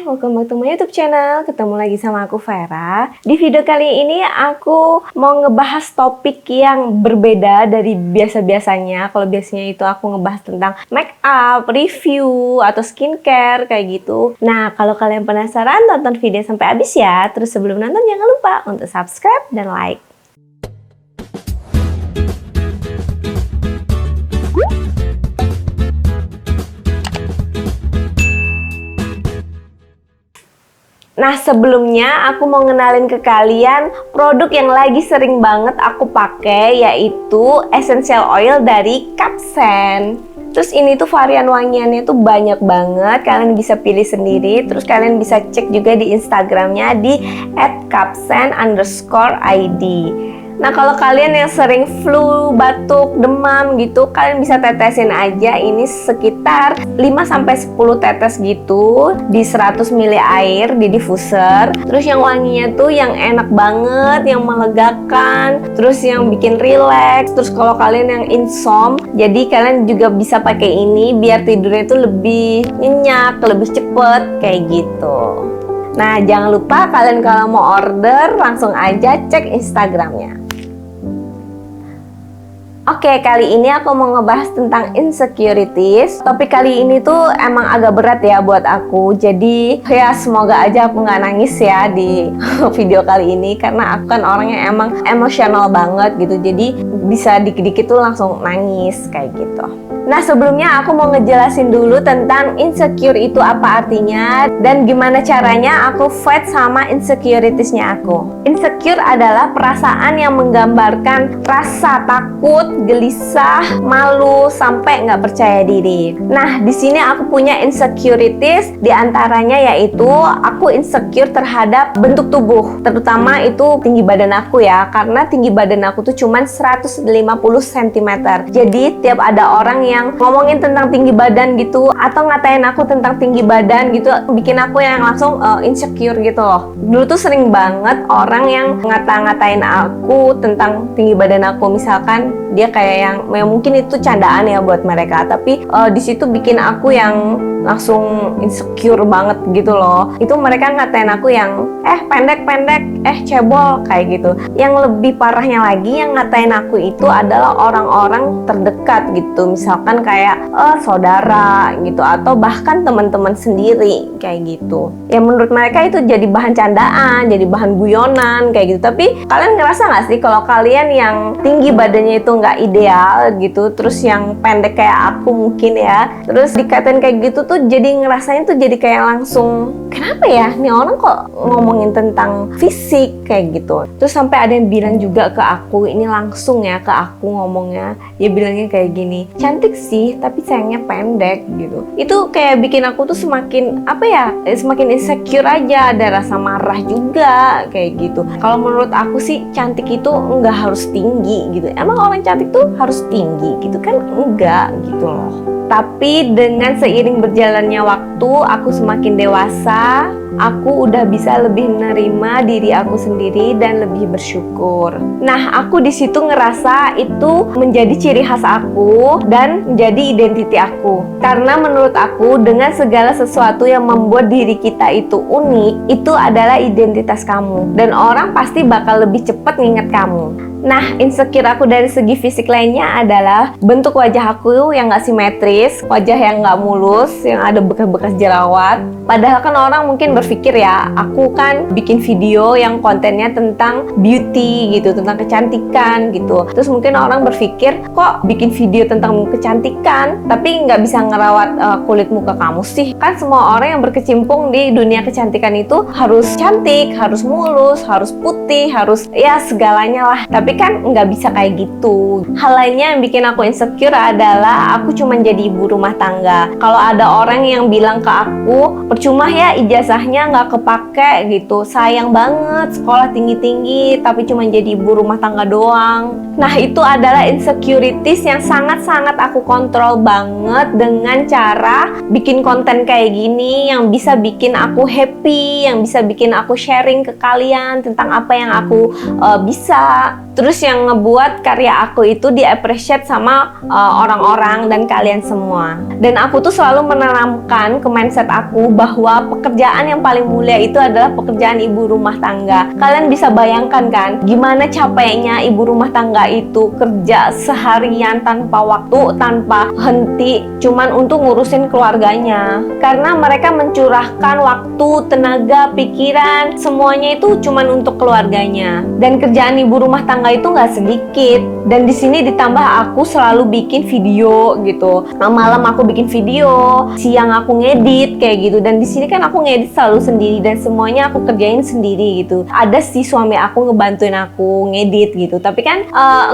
welcome back to my YouTube channel. Ketemu lagi sama aku Vera. Di video kali ini aku mau ngebahas topik yang berbeda dari biasa-biasanya. Kalau biasanya itu aku ngebahas tentang make up, review, atau skincare kayak gitu. Nah, kalau kalian penasaran, tonton video sampai habis ya. Terus sebelum nonton jangan lupa untuk subscribe dan like. Nah, sebelumnya aku mau ngenalin ke kalian produk yang lagi sering banget aku pakai, yaitu essential oil dari Capsen. Terus ini tuh varian wangiannya tuh banyak banget, kalian bisa pilih sendiri. Terus kalian bisa cek juga di Instagramnya di @capsen_id. Nah, kalau kalian yang sering flu, batuk, demam gitu, kalian bisa tetesin aja ini sekitar 5-10 tetes gitu di 100 ml air di diffuser. Terus yang wanginya tuh yang enak banget, yang melegakan, terus yang bikin relax. Terus kalau kalian yang insomnia, jadi kalian juga bisa pakai ini biar tidurnya itu lebih nyenyak, lebih cepet kayak gitu. Nah, jangan lupa kalian kalau mau order langsung aja cek Instagramnya. Oke, kali ini aku mau ngebahas tentang insecurities. Topik kali ini tuh emang agak berat ya buat aku. Jadi ya semoga aja aku nggak nangis ya di video kali ini. Karena aku kan orangnya emang emosional banget gitu. Jadi bisa dikit-dikit tuh langsung nangis kayak gitu. Nah, sebelumnya aku mau ngejelasin dulu tentang insecure itu apa artinya dan gimana caranya aku fight sama insecuritiesnya aku. Insecure adalah perasaan yang menggambarkan rasa takut, gelisah, malu, sampai nggak percaya diri. Nah, di sini aku punya insecurities, diantaranya yaitu aku insecure terhadap bentuk tubuh, terutama itu tinggi badan aku ya, karena tinggi badan aku tuh cuman 150 cm. Jadi tiap ada orang yang ngomongin tentang tinggi badan gitu atau ngatain aku tentang tinggi badan gitu, bikin aku yang langsung insecure gitu loh. Dulu tuh sering banget orang yang ngata-ngatain aku tentang tinggi badan aku, misalkan dia kayak yang mungkin itu candaan ya buat mereka, tapi di situ bikin aku yang langsung insecure banget gitu loh. Itu mereka ngatain aku yang pendek-pendek, cebol kayak gitu. Yang lebih parahnya lagi yang ngatain aku itu adalah orang-orang terdekat gitu, misalkan kayak saudara gitu atau bahkan teman-teman sendiri kayak gitu. Ya menurut mereka itu jadi bahan candaan, jadi bahan guyonan kayak gitu. Tapi kalian ngerasa nggak sih kalau kalian yang tinggi badannya itu nggak ideal gitu, terus yang pendek kayak aku mungkin ya, terus dikatain kayak gitu tuh jadi ngerasain tuh jadi kayak langsung kenapa ya nih orang kok ngomongin tentang fisik kayak gitu. Terus sampai ada yang bilang juga ke aku, ini langsung ya ke aku ngomongnya, dia bilangnya kayak gini, cantik sih tapi sayangnya pendek gitu. Itu kayak bikin aku tuh semakin semakin insecure aja, ada rasa marah juga kayak gitu. Kalau menurut aku sih cantik itu nggak harus tinggi gitu. Emang orang cantik tuh harus tinggi gitu kan? Enggak gitu loh. Tapi dengan seiring berjalannya waktu, aku semakin dewasa, aku udah bisa lebih menerima diri aku sendiri dan lebih bersyukur. Nah, aku di situ ngerasa itu menjadi ciri khas aku dan menjadi identiti aku. Karena menurut aku dengan segala sesuatu yang membuat diri kita itu unik, itu adalah identitas kamu. Dan orang pasti bakal lebih cepat nginget kamu. Nah, insecure aku dari segi fisik lainnya adalah bentuk wajah aku yang gak simetris, wajah yang gak mulus, yang ada bekas-bekas jerawat. Padahal kan orang mungkin berpikir ya, aku kan bikin video yang kontennya tentang beauty gitu, tentang kecantikan gitu. Terus mungkin orang berpikir, kok bikin video tentang kecantikan, tapi gak bisa ngerawat kulit muka kamu sih? Kan semua orang yang berkecimpung di dunia kecantikan itu harus cantik, harus mulus, harus putih, harus ya segalanya lah. Tapi kan nggak bisa kayak gitu. Hal lainnya yang bikin aku insecure adalah aku cuma jadi ibu rumah tangga. Kalau ada orang yang bilang ke aku, percuma ya ijazahnya nggak kepake gitu, sayang banget sekolah tinggi-tinggi tapi cuma jadi ibu rumah tangga doang. Nah, itu adalah insecurities yang sangat-sangat aku kontrol banget dengan cara bikin konten kayak gini yang bisa bikin aku happy, yang bisa bikin aku sharing ke kalian tentang apa yang aku bisa. Terus yang ngebuat karya aku itu di-appreciate sama orang-orang dan kalian semua. Dan aku tuh selalu menanamkan ke mindset aku bahwa pekerjaan yang paling mulia itu adalah pekerjaan ibu rumah tangga. Kalian bisa bayangkan kan gimana capeknya ibu rumah tangga itu kerja seharian tanpa waktu, tanpa henti, cuman untuk ngurusin keluarganya. Karena mereka mencurahkan waktu, tenaga, pikiran, semuanya itu cuman untuk keluarganya. Dan kerjaan ibu rumah tangga itu nggak sedikit. Dan di sini ditambah aku selalu bikin video gitu. Malam aku bikin video, siang aku ngedit kayak gitu. Dan di sini kan aku ngedit selalu sendiri dan semuanya aku kerjain sendiri gitu. Ada sih suami aku ngebantuin aku ngedit gitu. Tapi kan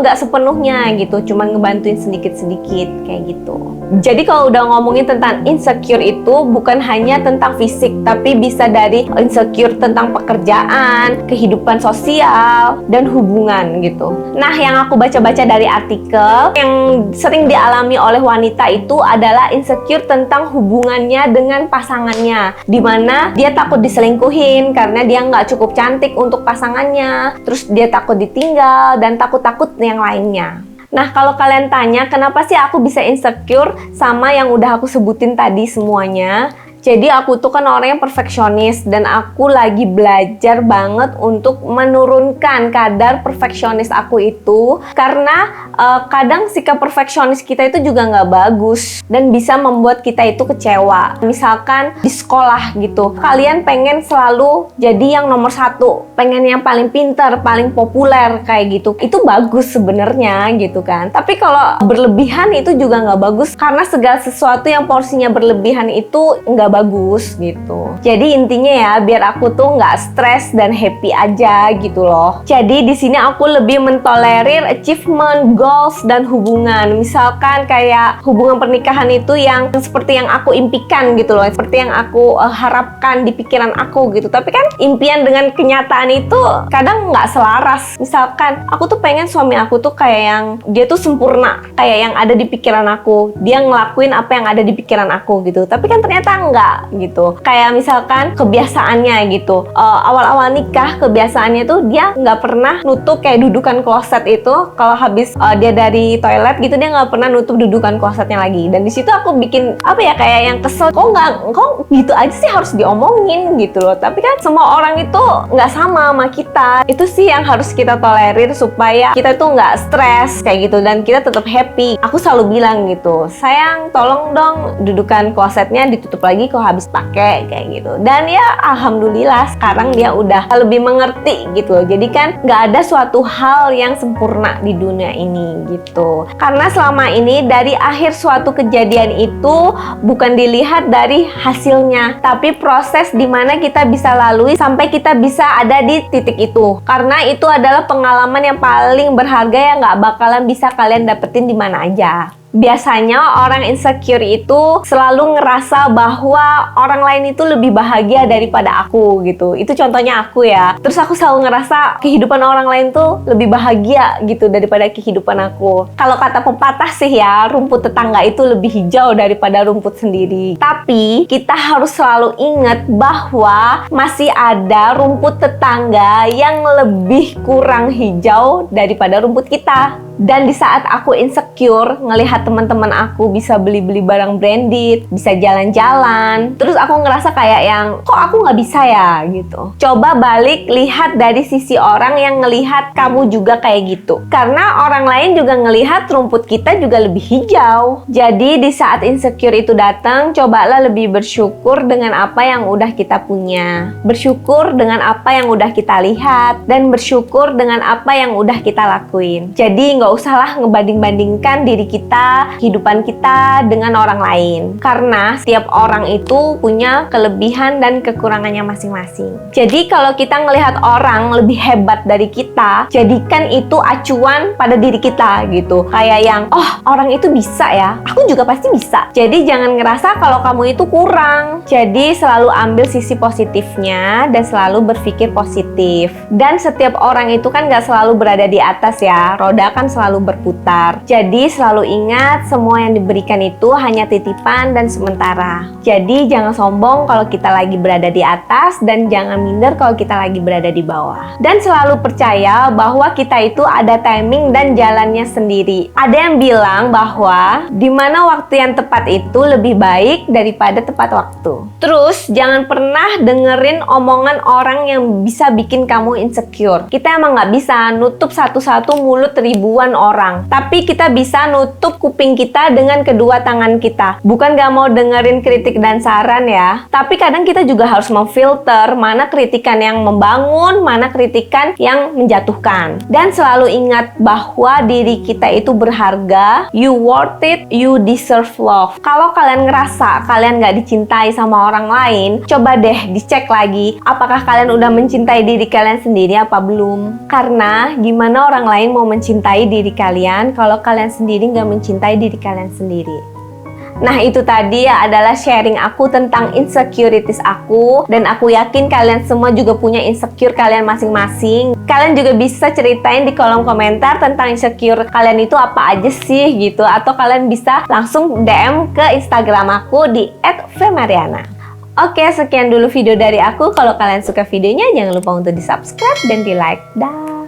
nggak sepenuhnya gitu, cuman ngebantuin sedikit-sedikit kayak gitu. Jadi kalau udah ngomongin tentang insecure itu bukan hanya tentang fisik, tapi bisa dari insecure tentang pekerjaan, kehidupan sosial, dan hubungan gitu. Nah, yang aku baca-baca dari artikel yang sering dialami oleh wanita itu adalah insecure tentang hubungannya dengan pasangannya, dimana dia takut diselingkuhin karena dia nggak cukup cantik untuk pasangannya, terus dia takut ditinggal dan takut-takut yang lainnya. Nah, kalau kalian tanya kenapa sih aku bisa insecure sama yang udah aku sebutin tadi semuanya, jadi aku tuh kan orang yang perfeksionis dan aku lagi belajar banget untuk menurunkan kadar perfeksionis aku itu karena kadang sikap perfeksionis kita itu juga nggak bagus dan bisa membuat kita itu kecewa. Misalkan di sekolah gitu, kalian pengen selalu jadi yang nomor satu, pengen yang paling pintar, paling populer kayak gitu. Itu bagus sebenarnya gitu kan. Tapi kalau berlebihan itu juga nggak bagus karena segala sesuatu yang porsinya berlebihan itu nggak bagus gitu. Jadi intinya ya biar aku tuh nggak stres dan happy aja gitu loh. Jadi di sini aku lebih mentolerir achievement, goals dan hubungan. Misalkan kayak hubungan pernikahan itu yang seperti yang aku impikan gitu loh, seperti yang aku harapkan di pikiran aku gitu. Tapi kan impian dengan kenyataan itu kadang nggak selaras. Misalkan aku tuh pengen suami aku tuh kayak yang dia tuh sempurna, kayak yang ada di pikiran aku. Dia ngelakuin apa yang ada di pikiran aku gitu. Tapi kan ternyata enggak gitu. Kayak misalkan kebiasaannya gitu. Awal-awal nikah kebiasaannya tuh dia nggak pernah nutup kayak dudukan kloset itu. Kalau habis dia dari toilet gitu dia nggak pernah nutup dudukan klosetnya lagi. Dan di situ aku bikin apa ya kayak yang kesel. Kok gitu aja sih harus diomongin gitu loh. Tapi kan semua orang itu nggak sama kita. Itu sih yang harus kita tolerir supaya kita tuh nggak stres kayak gitu dan kita tetap happy. Aku selalu bilang gitu, sayang tolong dong dudukan klosetnya ditutup lagi kalau habis pakai kayak gitu. Dan ya alhamdulillah sekarang dia udah lebih mengerti gitu loh. Jadi kan nggak ada suatu hal yang sempurna di dunia ini gitu. Karena selama ini dari akhir suatu kejadian itu bukan dilihat dari hasilnya, tapi proses dimana kita bisa lalui sampai kita bisa ada di titik itu. Karena itu adalah pengalaman yang paling berharga yang nggak bakalan bisa kalian dapetin di mana aja. Biasanya orang insecure itu selalu ngerasa bahwa orang lain itu lebih bahagia daripada aku gitu. Itu contohnya aku ya. Terus aku selalu ngerasa kehidupan orang lain tuh lebih bahagia gitu daripada kehidupan aku. Kalau kata pepatah sih ya, rumput tetangga itu lebih hijau daripada rumput sendiri. Tapi kita harus selalu ingat bahwa masih ada rumput tetangga yang lebih kurang hijau daripada rumput kita. Dan di saat aku insecure ngelihat teman-teman aku bisa beli-beli barang branded, bisa jalan-jalan, terus aku ngerasa kayak yang kok aku nggak bisa ya gitu. Coba balik lihat dari sisi orang yang ngelihat kamu juga kayak gitu. Karena orang lain juga ngelihat rumput kita juga lebih hijau. Jadi di saat insecure itu datang, cobalah lebih bersyukur dengan apa yang udah kita punya. Bersyukur dengan apa yang udah kita lihat dan bersyukur dengan apa yang udah kita lakuin. Jadi nggak usahlah ngebanding-bandingkan diri kita, kehidupan kita dengan orang lain. Karena setiap orang itu punya kelebihan dan kekurangannya masing-masing. Jadi kalau kita ngelihat orang lebih hebat dari kita, jadikan itu acuan pada diri kita gitu. Kayak yang, oh orang itu bisa ya, aku juga pasti bisa. Jadi jangan ngerasa kalau kamu itu kurang. Jadi selalu ambil sisi positifnya dan selalu berpikir positif. Dan setiap orang itu kan gak selalu berada di atas ya. Roda kan selalu selalu berputar. Jadi selalu ingat semua yang diberikan itu hanya titipan dan sementara. Jadi jangan sombong kalau kita lagi berada di atas dan jangan minder kalau kita lagi berada di bawah. Dan selalu percaya bahwa kita itu ada timing dan jalannya sendiri. Ada yang bilang bahwa di mana waktu yang tepat itu lebih baik daripada tepat waktu. Terus jangan pernah dengerin omongan orang yang bisa bikin kamu insecure. Kita emang nggak bisa nutup satu-satu mulut ribuan orang, tapi kita bisa nutup kuping kita dengan kedua tangan kita. Bukan gak mau dengerin kritik dan saran ya, tapi kadang kita juga harus memfilter mana kritikan yang membangun, mana kritikan yang menjatuhkan. Dan selalu ingat bahwa diri kita itu berharga, you worth it, you deserve love. Kalau kalian ngerasa kalian gak dicintai sama orang lain, coba deh dicek lagi apakah kalian udah mencintai diri kalian sendiri apa belum. Karena gimana orang lain mau mencintai diri kalian kalau kalian sendiri gak mencintai diri kalian sendiri. Nah, itu tadi adalah sharing aku tentang insecurities aku, dan aku yakin kalian semua juga punya insecure kalian masing-masing. Kalian juga bisa ceritain di kolom komentar tentang insecure kalian itu apa aja sih gitu, atau kalian bisa langsung DM ke Instagram aku di @femariana. Oke, sekian dulu video dari aku. Kalau kalian suka videonya, jangan lupa untuk di subscribe dan di like. Dah.